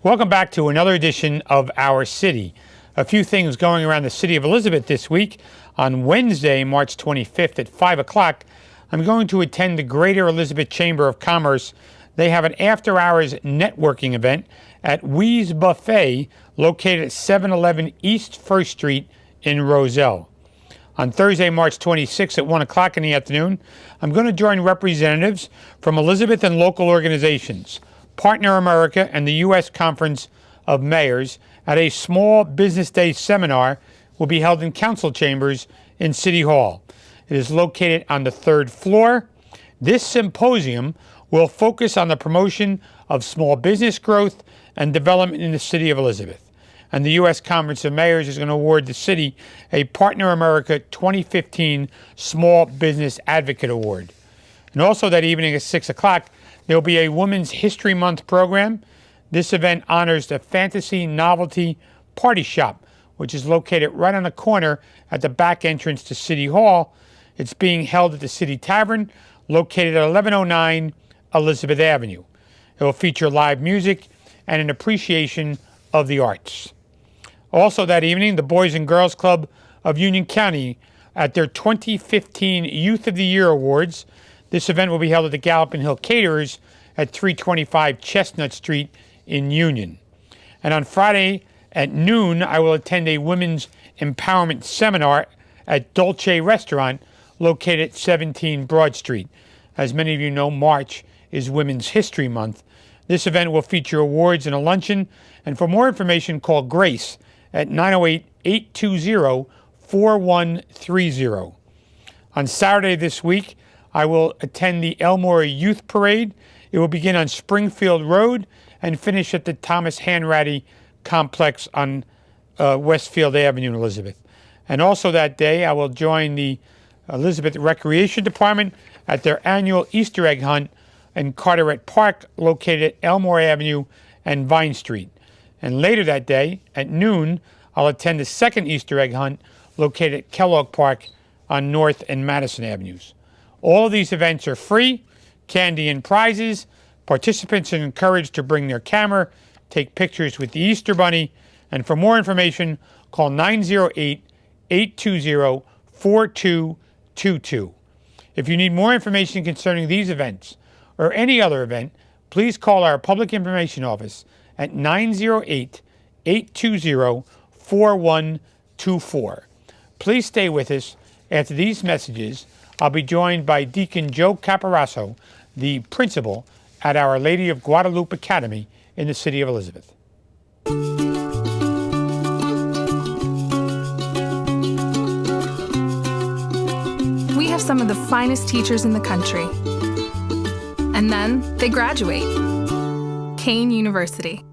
Welcome back to another edition of Our City. A few things going around the city of Elizabeth this week. On Wednesday, March 25th at 5 o'clock, I'm going to attend the Greater Elizabeth Chamber of Commerce. They have an after-hours networking event at Wee's Buffet, located at 711 East 1st Street in Roselle. On Thursday, March 26th at 1 o'clock in the afternoon, I'm going to join representatives from Elizabeth and local organizations, Partner America, and the U.S. Conference of Mayors at a Small Business Day seminar will be held in council chambers in City Hall. It is located on the 3rd floor. This symposium will focus on the promotion of small business growth and development in the city of Elizabeth. And the U.S. Conference of Mayors is going to award the city a Partner America 2015 Small Business Advocate Award. And also that evening at 6 o'clock, there will be a Women's History Month program. This event honors the Fantasy Novelty Party Shop, which is located right on the corner at the back entrance to City Hall. It's being held at the City Tavern, located at 1109 Elizabeth Avenue. It will feature live music and an appreciation of the arts. Also that evening, the Boys and Girls Club of Union County at their 2015 Youth of the Year Awards. This event will be held at the Galloping Hill Caterers at 325 Chestnut Street in Union. And on Friday at noon, I will attend a women's empowerment seminar at Dolce Restaurant located at 17 Broad Street. As many of you know, March is Women's History Month. This event will feature awards and a luncheon. And for more information, call Grace at 908-820-4130. On Saturday this week, I will attend the Elmore Youth Parade. It will begin on Springfield Road and finish at the Thomas Hanratty Complex on Westfield Avenue in Elizabeth. And also that day, I will join the Elizabeth Recreation Department at their annual Easter egg hunt in Carteret Park, located at Elmore Avenue and Vine Street. And later that day, at noon, I'll attend the second Easter egg hunt located at Kellogg Park on North and Madison Avenues. All of these events are free, candy and prizes. Participants are encouraged to bring their camera, take pictures with the Easter Bunny, and for more information, call 908-820-4222. If you need more information concerning these events or any other event, please call our Public Information Office at 908-820-4124. Please stay with us. After these messages, I'll be joined by Deacon Joe Caporaso, the principal at Our Lady of Guadalupe Academy in the city of Elizabeth. We have some of the finest teachers in the country. And then they graduate. Kane University.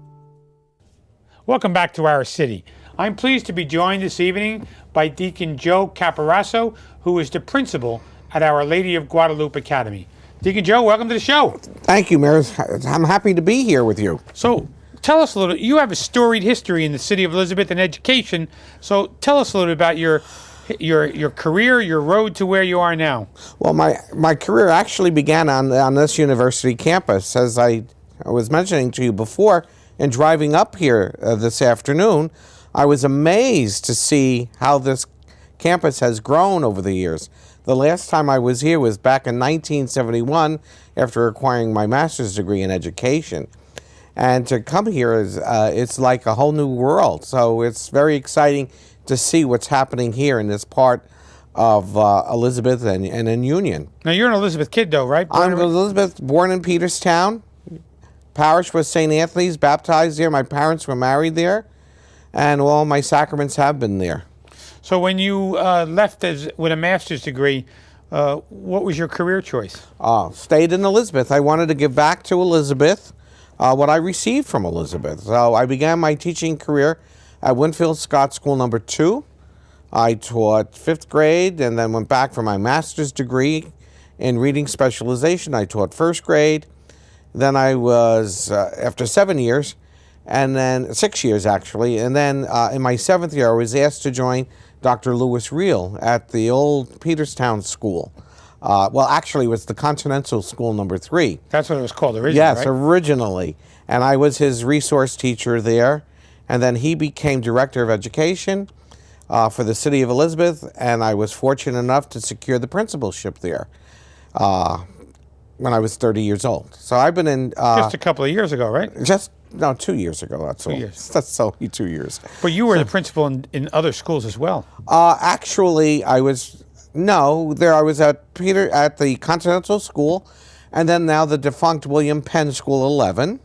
Welcome back to Our City. I'm pleased to be joined this evening by Deacon Joe Caporaso, who is the principal at Our Lady of Guadalupe Academy. Deacon Joe, welcome to the show. Thank you, Mayor. I'm happy to be here with you. So tell us a little, you have a storied history in the city of Elizabeth in education, so tell us a little about your career, your road to where you are now. Well, my career actually began on this university campus. As I was mentioning to you before, and driving up here this afternoon, I was amazed to see how this campus has grown over the years. The last time I was here was back in 1971 after acquiring my master's degree in education. And to come here is it's like a whole new world. So it's very exciting to see what's happening here in this part of Elizabeth and in Union. Now you're an Elizabeth kid though, right? I'm Elizabeth, born in Peterstown. Parish was St. Anthony's, baptized there. My parents were married there. And all my sacraments have been there. So when you left with a master's degree, what was your career choice? Stayed in Elizabeth. I wanted to give back to Elizabeth what I received from Elizabeth. So I began my teaching career at Winfield Scott School No. 2. I taught 5th grade and then went back for my master's degree in reading specialization. I taught 1st grade. Then I was, after 7 years, and then 6 years actually, and then in my 7th year I was asked to join Dr. Lewis Reel at the old Peterstown School. Well, actually, it was the Continental School number 3. That's what it was called originally, Yes, right? originally. And I was his resource teacher there. And then he became director of education for the city of Elizabeth. And I was fortunate enough to secure the principalship there when I was 30 years old. So I've been in... Just a couple of years ago, right? No, 2 years ago. That's 2 all. years. That's only 2 years. But you were the principal in other schools as well. Actually, I was... No, I was at the Continental School, and then now the defunct William Penn School 11.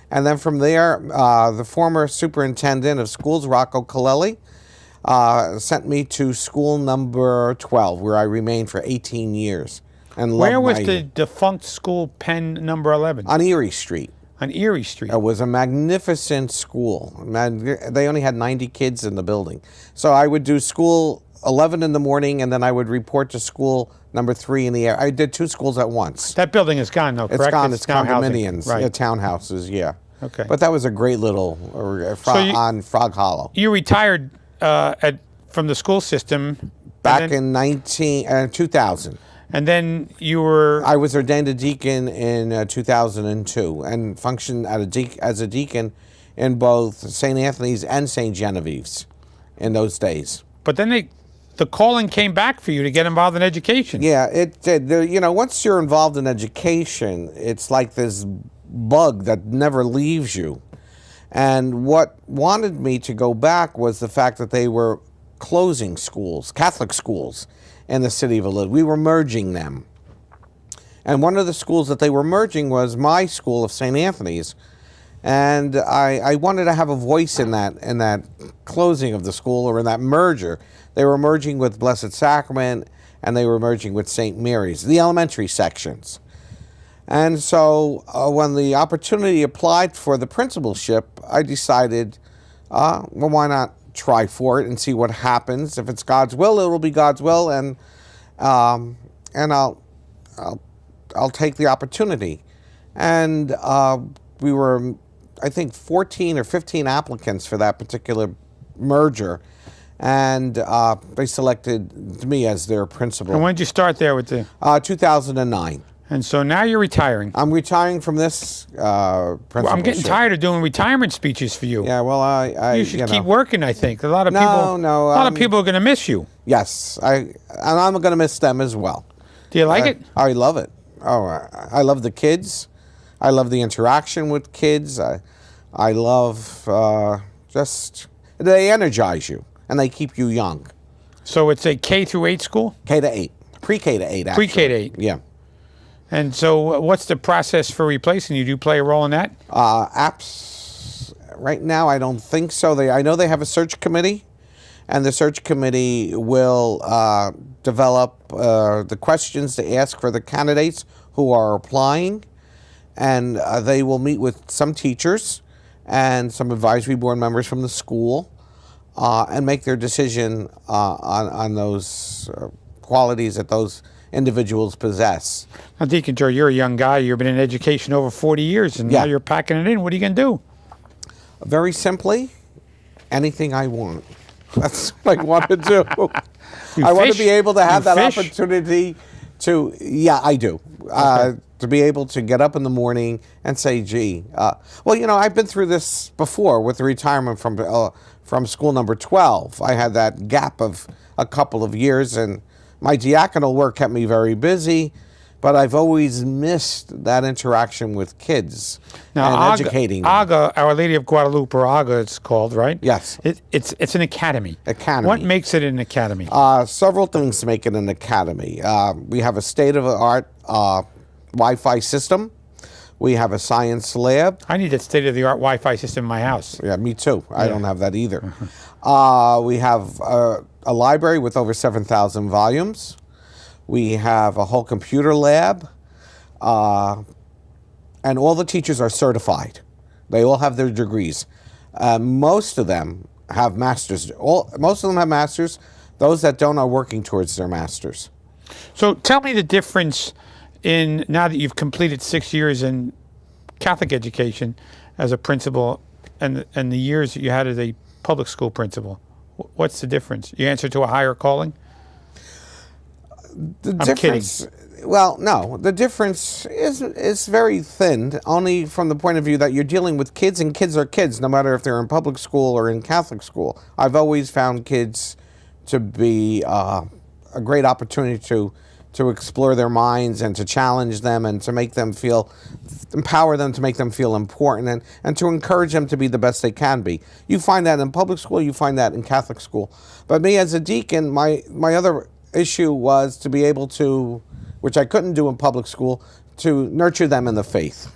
And then from there, the former superintendent of schools, Rocco Colelli, sent me to school number 12, where I remained for 18 years. And Where was the defunct school, Penn number 11? On Erie Street. On Erie Street. It was a magnificent school. They only had 90 kids in the building. So I would do school 11 in the morning, and then I would report to school number 3 in the air. I did 2 schools at once. That building is gone, though, correct? It's gone. It's now housing. condominiums, Right. Townhouses, yeah. Okay. But that was a great little on Frog Hollow. You retired from the school system Back in 2000. And then you were... I was ordained a deacon in 2002 and functioned as a deacon in both St. Anthony's and St. Genevieve's in those days. But then the calling came back for you to get involved in education. Yeah, it did. Once you're involved in education, it's like this bug that never leaves you. And what wanted me to go back was the fact that they were closing schools, Catholic schools, in the city of Elizabeth. We were merging them. And one of the schools that they were merging was my school of St. Anthony's. And I wanted to have a voice in that closing of the school, or in that merger. They were merging with Blessed Sacrament, and they were merging with St. Mary's, the elementary sections. And so when the opportunity applied for the principalship, I decided, well, why not try for it and see what happens. If it's God's will, it will be God's will, and I'll take the opportunity. And we were, I think, 14 or 15 applicants for that particular merger, and they selected me as their principal. And when did you start there with the... 2009. And so now you're retiring. I'm retiring from this principalship. Well, I'm getting tired of doing retirement speeches for you. Yeah, well, you should keep working, I think. A lot of people are going to miss you. Yes, and I'm going to miss them as well. Do you like it? I love it. Oh, I love the kids. I love the interaction with kids. I love they energize you, and they keep you young. So it's a K through 8 school? K to 8. Pre-K to 8, actually. Pre-K to 8. Yeah. And so what's the process for replacing you? Do you play a role in that? Apps, right now, I don't think so. I know they have a search committee, and the search committee will develop the questions to ask for the candidates who are applying, and they will meet with some teachers and some advisory board members from the school and make their decision on those qualities that those individuals possess. Now, Deacon Joe, you're a young guy. You've been in education over 40 years, and now you're packing it in. What are you going to do? Very simply, anything I want. That's what I want to do. I want to be able to have that opportunity to, yeah, I do. Okay. To be able to get up in the morning and say, gee, well, I've been through this before with the retirement from school number 12. I had that gap of a couple of years, and my diaconal work kept me very busy, but I've always missed that interaction with kids and educating them. AGA, Our Lady of Guadalupe, or AGA it's called, right? Yes. It's an academy. Academy. What makes it an academy? Several things make it an academy. We have a state-of-the-art Wi-Fi system. We have a science lab. I need that state-of-the-art Wi-Fi system in my house. Yeah, me too. I don't have that either. We have a library with over 7,000 volumes. We have a whole computer lab. And all the teachers are certified. They all have their degrees. Most of them have masters. Most of them have masters. Those that don't are working towards their masters. So tell me the difference in, now that you've completed 6 years in Catholic education as a principal and the years that you had as a public school principal. What's the difference? You answer to a higher calling? The I'm kidding. difference, well, no, the difference is very thin, only from the point of view that you're dealing with kids, and kids are kids, no matter if they're in public school or in Catholic school. I've always found kids to be a great opportunity to explore their minds and to challenge them and to make them feel, empower them to make them feel important and to encourage them to be the best they can be. You find that in public school, you find that in Catholic school. But me as a deacon, my other issue was to be able to, which I couldn't do in public school, to nurture them in the faith.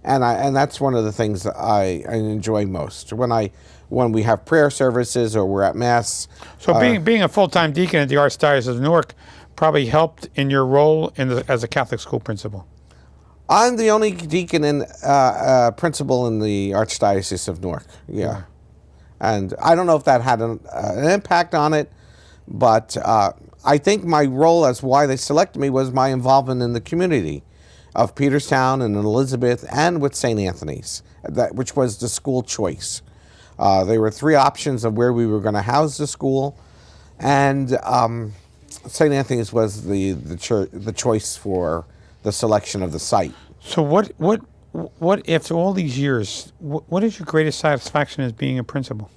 And that's one of the things that I enjoy most. When we have prayer services or we're at Mass. So being a full-time deacon at the Archdiocese of Newark probably helped in your role as a Catholic school principal. I'm the only deacon and principal in the Archdiocese of Newark. Yeah. And I don't know if that had an impact on it, but I think my role as why they selected me was my involvement in the community of Peterstown and Elizabeth and with St. Anthony's, which was the school choice. There were three options of where we were going to house the school, and St. Anthony's was the choice for the selection of the site. So what after all these years, what is your greatest satisfaction as being a principal?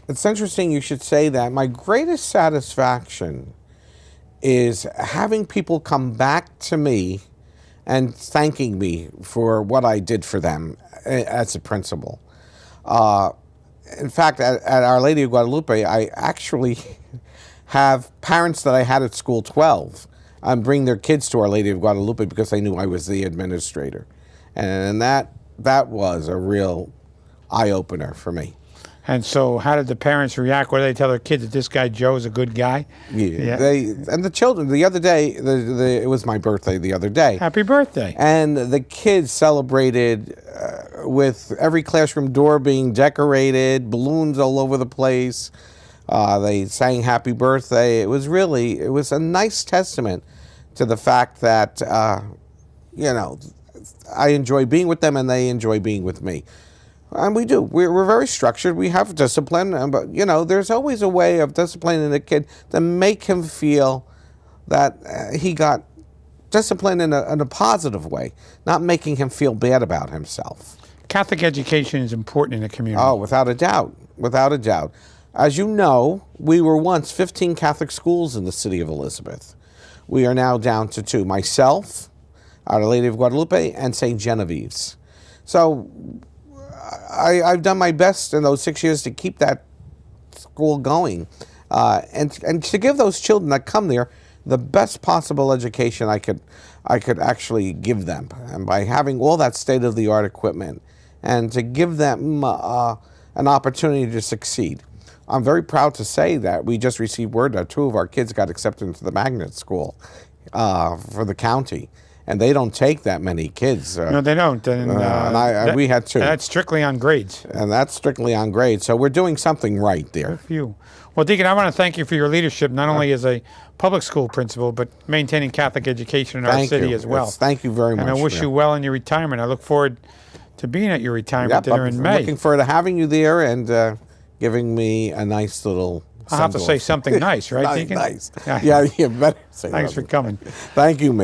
It's interesting you should say that. My greatest satisfaction is having people come back to me and thanking me for what I did for them as a principal. In fact, at Our Lady of Guadalupe, I actually have parents that I had at school 12 bring their kids to Our Lady of Guadalupe because they knew I was the administrator. And that was a real eye-opener for me. And so how did the parents react? What did they tell their kids, that this guy Joe is a good guy? Yeah. And the children, the other day, it was my birthday the other day. Happy birthday. And the kids celebrated with every classroom door being decorated, balloons all over the place. They sang happy birthday. It was a nice testament to the fact that, I enjoy being with them and they enjoy being with me. And we do. We're very structured. We have discipline. But, there's always a way of disciplining a kid to make him feel that he got disciplined in a positive way, not making him feel bad about himself. Catholic education is important in the community. Oh, without a doubt. Without a doubt. As you know, we were once 15 Catholic schools in the city of Elizabeth. We are now down to 2. Myself, Our Lady of Guadalupe, and St. Genevieve's. So I've done my best in those 6 years to keep that school going and to give those children that come there the best possible education I could actually give them. And by having all that state-of-the-art equipment and to give them an opportunity to succeed. I'm very proud to say that we just received word that 2 of our kids got accepted into the magnet school for the county. And they don't take that many kids. No, they don't. And we had 2. And that's strictly on grades. And that's strictly on grades. So we're doing something right there. Good for you. Well, Deacon, I want to thank you for your leadership, not only as a public school principal, but maintaining Catholic education in our city as well. Yes, thank you very much. And I wish you well in your retirement. I look forward to being at your retirement dinner in May. I'm looking forward to having you there and giving me a nice little... I'll have to say something nice, right, Deacon? Nice. Yeah, you better say Thanks for coming. Thank you, man.